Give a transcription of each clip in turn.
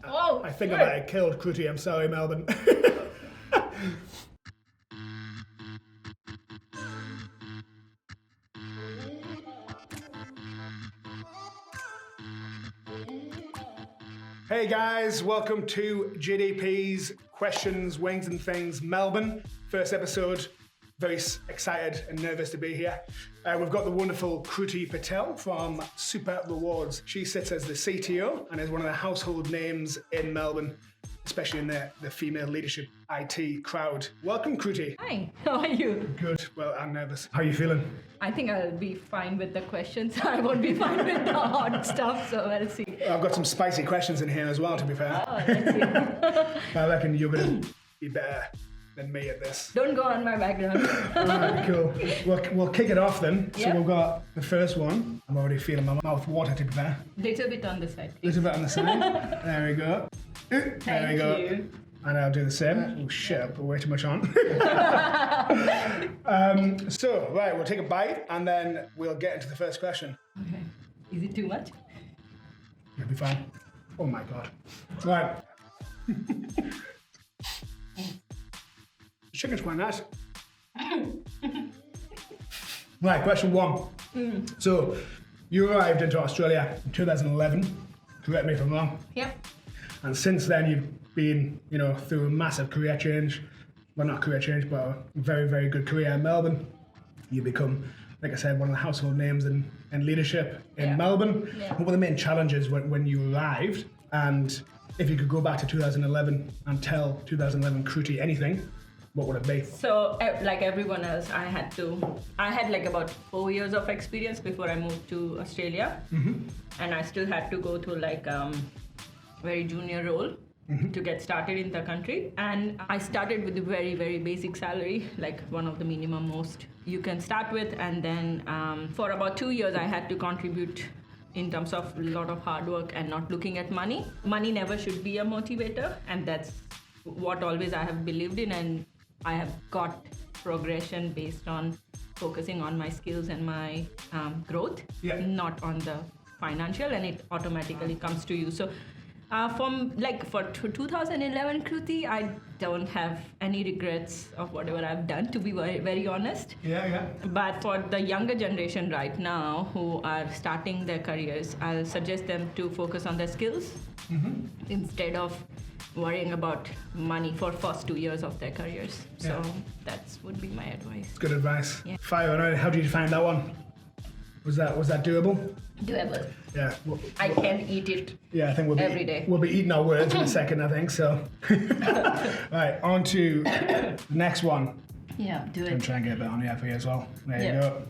I think I might have killed Kruti. I'm sorry, Melbourne. Hey guys, welcome to JDP's Questions, Wings and Things Melbourne. First episode. Very excited and nervous to be here. We've got the wonderful Kruti Patel from Super Rewards. She sits as the CTO and is one of the household names in Melbourne, especially in the female leadership IT crowd. Welcome, Kruti. Hi, how are you? Good. Well, I'm nervous. How are you feeling? I think I'll be fine with the questions. I won't be fine with the hard stuff, so we'll see. I've got some spicy questions in here as well, to be fair. Oh, let's see. I reckon you're going to be better than me at this. Don't go on my background. Alright, cool. We'll kick it off then. Yep. So we've got the first one. I'm already feeling my mouth water, to be fair. Little bit on the side. Little bit on the side. There we go. There we go. Thank you. And I'll do the same. Oh shit, I put way too much on. So, right, we'll take a bite and then we'll get into the first question. Okay. Is it too much? You'll be fine. Oh my god. Right. The chicken's quite nice. Right, question one. So, you arrived into Australia in 2011. Correct me if I'm wrong. Yep. And since then, you've been, through a massive career change. Well, not career change, but a very, very good career in Melbourne. You become, like I said, one of the household names in leadership in Melbourne. Yeah. What were the main challenges when you arrived? And if you could go back to 2011 and tell 2011 Kruti anything, what would it be? So, like everyone else, I had like about 4 years of experience before I moved to Australia. Mm-hmm. And I still had to go to like very junior role to get started in the country. And I started with a very, very basic salary, like one of the minimum most you can start with. And then for about 2 years, I had to contribute in terms of a lot of hard work and not looking at money. Money never should be a motivator. And that's what always I have believed in. And I have got progression based on focusing on my skills and my growth, not on the financial, and it automatically comes to you. So for 2011 Kruti, I don't have any regrets of whatever I've done, to be very, very honest. Yeah. But for the younger generation right now who are starting their careers, I'll suggest them to focus on their skills instead of worrying about money for first 2 years of their careers. So that would be my advice. Good advice. Yeah. Fire on it. How did you find that one? Was that doable? Doable. Yeah. I can eat it. Yeah, I think every day. We'll be eating our words in a second, I think. So, right, on to the next one. Yeah, do I'm it. trying to get a bit on here for you as well. There you go.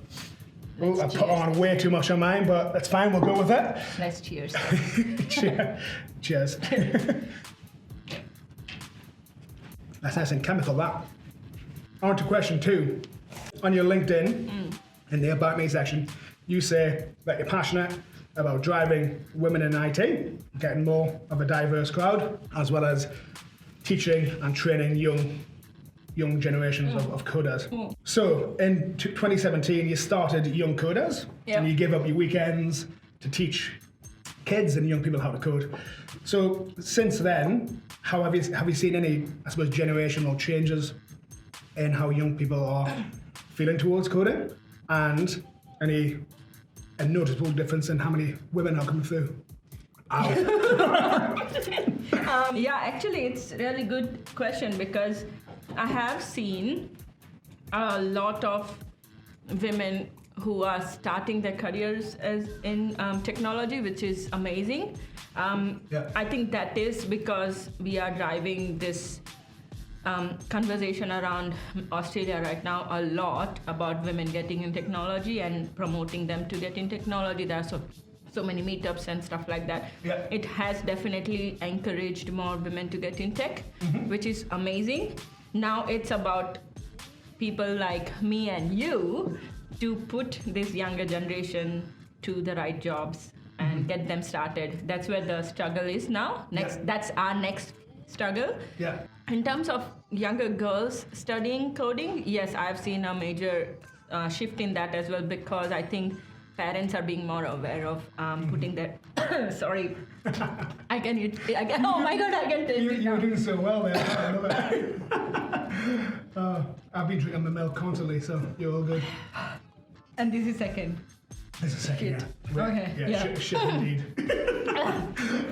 Let's I put on way too much on mine, but that's fine. We'll go with it. Let's cheers. Cheers. That's nice and chemical, that. On to question 2. On your LinkedIn, in the About Me section, you say that you're passionate about driving women in IT, getting more of a diverse crowd, as well as teaching and training young generations of coders. So in 2017, you started Young Coders, and you gave up your weekends to teach kids and young people how to code. So since then, have you seen any, I suppose, generational changes in how young people are feeling towards coding, and a noticeable difference in how many women are coming through? Actually, it's a really good question, because I have seen a lot of women who are starting their careers as in technology, which is amazing. I think that is because we are driving this conversation around Australia right now a lot about women getting in technology and promoting them to get in technology. There are so many meetups and stuff like that. It has definitely encouraged more women to get in tech, which is amazing. Now it's about people like me and you to put this younger generation to the right jobs and get them started. That's where the struggle is now. That's our next struggle. In terms of younger girls studying coding, yes, I've seen a major shift in that as well, because I think parents are being more aware of putting their Sorry. I can eat. Oh my god, I can taste it You're now. doing so well there. I love it. I've been drinking the milk constantly, so you're all good. And this is second. This is second, Shit. yeah. Okay, Yeah, yeah. shit indeed.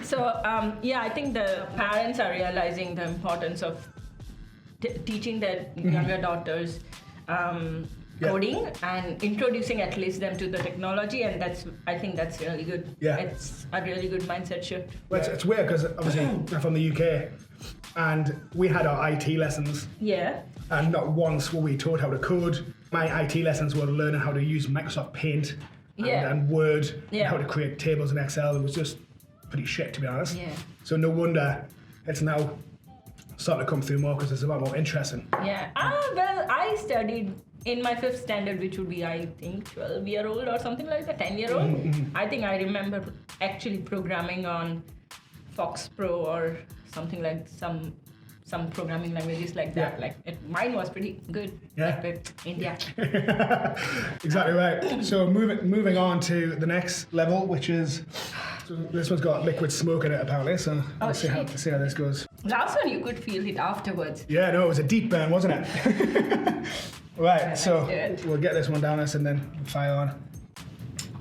So I think the parents are realizing the importance of teaching their younger daughters coding and introducing at least them to the technology, and I think that's really good. Yeah. It's a really good mindset shift. Well, it's weird because obviously I'm from the UK, and we had our IT lessons, Yeah. and not once were we taught how to code. My IT lessons were learning how to use Microsoft Paint and Word, and Yeah. how to create tables in Excel. It was just pretty shit, to be honest. Yeah. So no wonder it's now starting to come through more because it's a lot more interesting. Yeah. Well, I studied in my 5th standard, which would be, I think, 12-year-old or something like that, 10-year-old. I think I remember actually programming on Fox Pro or something like some programming languages like that. Yeah. Mine was pretty good. Yeah. Like India. Exactly right. So moving on to the next level, which is, so this one's got liquid smoke in it apparently. So let's see how this goes. Last one, you could feel it afterwards. Yeah, no, it was a deep burn, wasn't it? Right. So let's do it. we'll get this one down us and then fire on.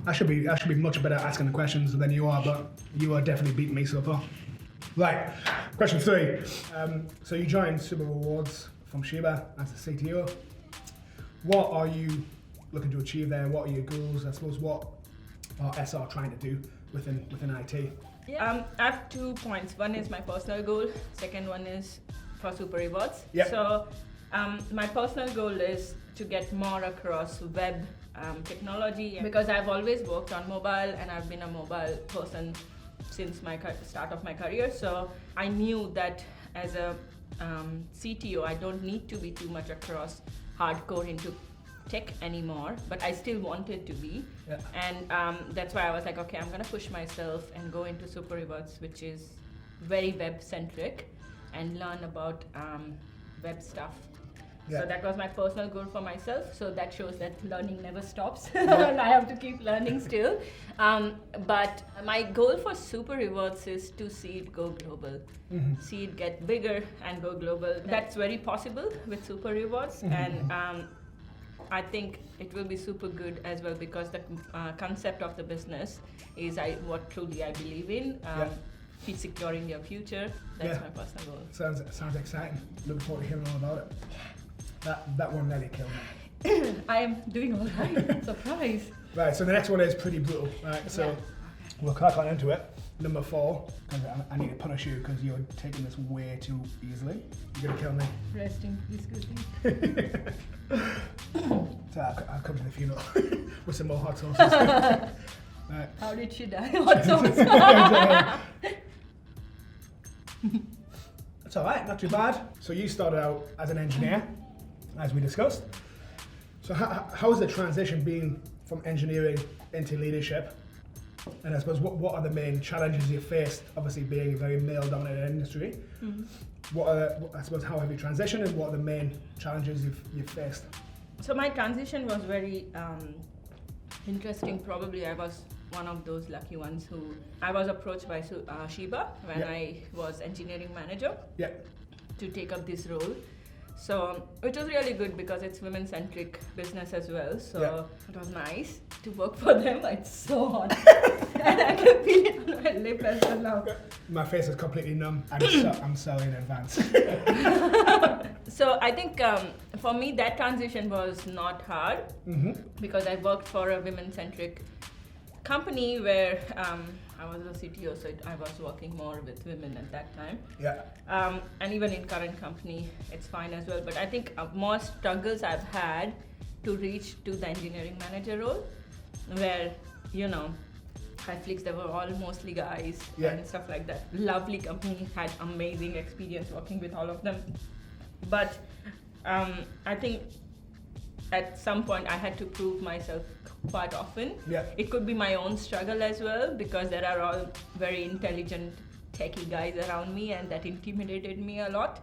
I should be much better at asking the questions than you are, but you are definitely beating me so far. Right. Question 3. So you joined Super Rewards from Sheba as a CTO. What are you looking to achieve there? What are your goals? I suppose what are SR trying to do within IT? Yeah. I have 2 points. One is my personal goal. Second one is for Super Rewards. Yep. So my personal goal is to get more across web technology, because I've always worked on mobile and I've been a mobile person since my start of my career. So I knew that as a CTO, I don't need to be too much across hardcore into tech anymore, but I still wanted to be. Yeah. And that's why I was like, okay, I'm gonna push myself and go into Super Rewards, which is very web centric, and learn about web stuff. Yeah. So that was my personal goal for myself. So that shows that learning never stops. And I have to keep learning still. But my goal for Super Rewards is to see it go global. See it get bigger and go global. That's very possible with Super Rewards. And I think it will be super good as well, because the concept of the business is what truly I believe in. Securing your future. That's my personal goal. Sounds exciting. Looking forward to hearing all about it. That one nearly killed me. I am doing all right. Surprise. Right, so the next one is pretty brutal. Right, so we'll crack on into it. Number 4, because I need to punish you because you're taking this way too easily. You're gonna kill me. Rest in peace, Kruti. So I'll come to the funeral with some more hot sauces. Right. How did she die? Hot sauce. That's all right, not too bad. So you started out as an engineer, as we discussed. So how has the transition been from engineering into leadership? And I suppose what are the main challenges you faced, obviously being a very male-dominated industry? I suppose how have you transitioned, and what are the main challenges you've faced? So my transition was very interesting. Probably I was one of those lucky ones who I was approached by Sheba when I was engineering manager to take up this role. So, which was really good because it's women-centric business as well. So it was nice to work for them. It's so hot, and I can feel it on my lip as well now. My face is completely numb. I'm sorry in advance. So I think for me that transition was not hard because I worked for a women-centric company where I was a CTO, so I was working more with women at that time. And even in current company, it's fine as well. But I think more struggles I've had to reach to the engineering manager role, where, Netflix, they were all mostly guys and stuff like that. Lovely company, had amazing experience working with all of them. But I think at some point I had to prove myself quite often. It could be my own struggle as well, because there are all very intelligent techie guys around me, and that intimidated me a lot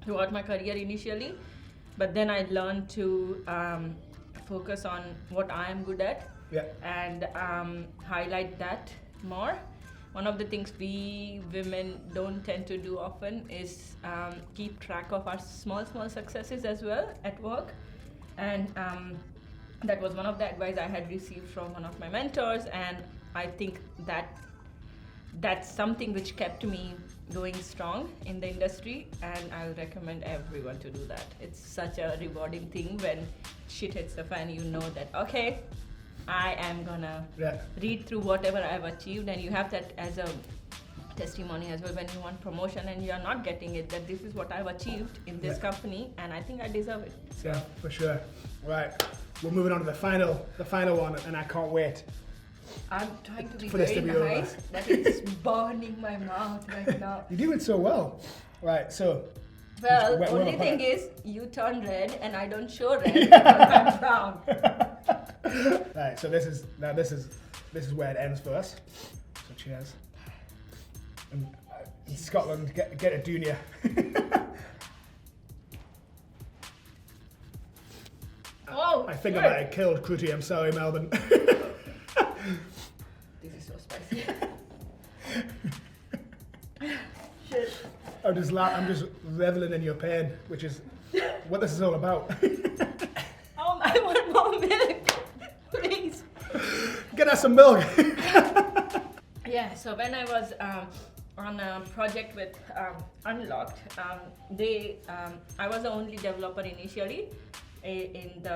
throughout my career initially. But then I learned to focus on what I am good at and highlight that more. one of the things we women don't tend to do often is keep track of our small successes as well at work. And that was one of the advice I had received from one of my mentors, and I think that's something which kept me going strong in the industry, and I'll recommend everyone to do that. It's such a rewarding thing when shit hits the fan. You know that, okay, I am gonna read through whatever I've achieved, and you have that as a testimony as well when you want promotion and you're not getting it, that this is what I've achieved in this company and I think I deserve it. So. Yeah, for sure. Right, we're moving on to the final one, and I can't wait. I'm trying to be for this very to be nice, that it's burning my mouth right now. You're doing so well. Right, so. Well, only thing is, you turn red and I don't show red because I'm brown. Right, so this is where it ends for us. So cheers. And in Scotland, get a Dunia. Oh, I think I might have killed Kruti. I'm sorry, Melbourne. This is so spicy. Shit. I'm just reveling in your pain, which is what this is all about. Oh, I want more milk, please. Get us some milk. Yeah, so when I was on a project with Unlocked, I was the only developer initially and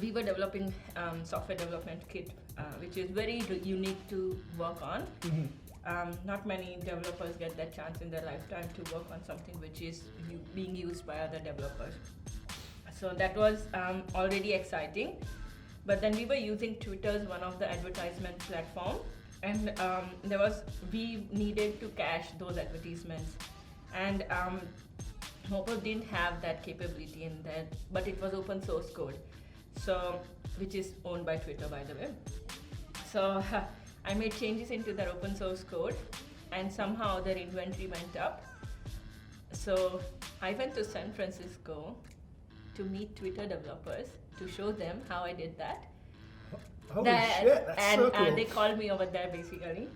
we were developing software development kit, which is very unique to work on. Mm-hmm. Not many developers get that chance in their lifetime to work on something which is being used by other developers. So that was already exciting. But then we were using Twitter as one of the advertisement platforms, and we needed to cache those advertisements. And Mopo didn't have that capability in that, but it was open source code, so which is owned by Twitter, by the way. So I made changes into their open source code, and somehow their inventory went up. So I went to San Francisco to meet Twitter developers to show them how I did that. Holy shit, that's so cool. They called me over there basically.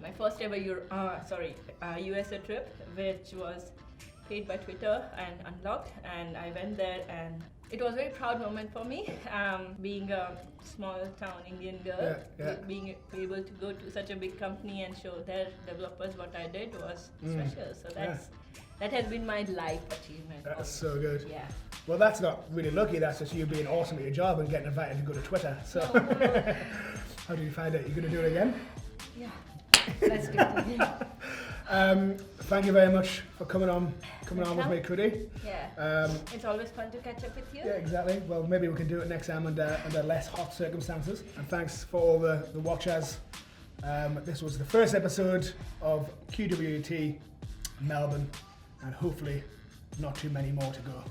My first ever USA trip, which was paid by Twitter and Unlocked, and I went there, and it was a very proud moment for me, being a small town Indian girl, being able to go to such a big company and show their developers what I did was special. So that has been my life achievement. That's so good. Yeah. Well, that's not really lucky. That's just you being awesome at your job and getting invited to go to Twitter. So, how did you find it? You going to do it again? Yeah. Let's do it again. Thank you very much for coming on with me, Kruti. Yeah. It's always fun to catch up with you. Yeah, exactly. Well, maybe we can do it next time under less hot circumstances. And thanks for all the watchers. This was the first episode of QWT Melbourne, and hopefully not too many more to go.